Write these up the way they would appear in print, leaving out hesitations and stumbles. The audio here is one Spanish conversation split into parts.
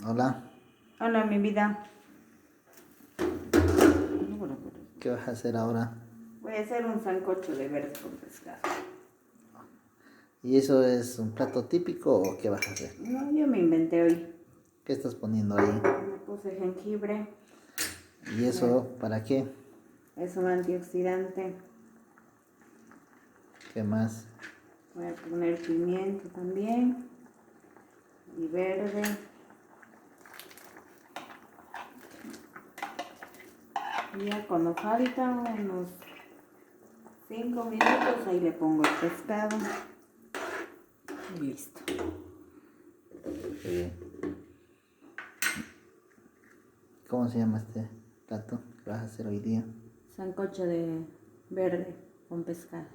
Hola, Hola, mi vida. ¿qué vas a hacer ahora? Voy a hacer un sancocho de verdes con pescado. ¿Y eso es un plato típico o qué vas a hacer? No, yo me inventé hoy. ¿Qué estás poniendo ahí? Me puse jengibre. ¿Y eso para qué? Es un antioxidante. ¿Qué más? Voy a poner pimiento también. Y verde. Y ya cuando faltan unos 5 minutos, ahí le pongo el pescado. Y listo. Eh, ¿Cómo se llama este plato que vas a hacer hoy día? Sancocho de verde con pescado.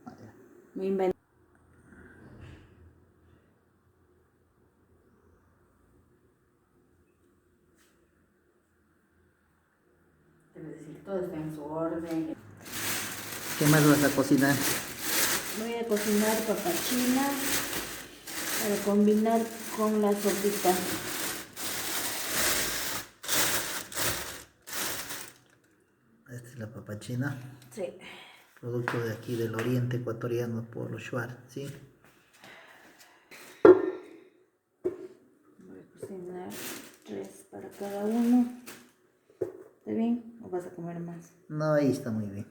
Ah, ya. Me inventé. Es decir, todo está en su orden. ¿Qué más vas a cocinar? Voy a cocinar papachina para combinar con la sopita. Esta es la papa china, Sí. producto de aquí del oriente ecuatoriano por los Shuar, ¿sí? Voy a cocinar 3 para cada uno. ¿Está bien? ¿O vas a comer más? No, ahí está muy bien.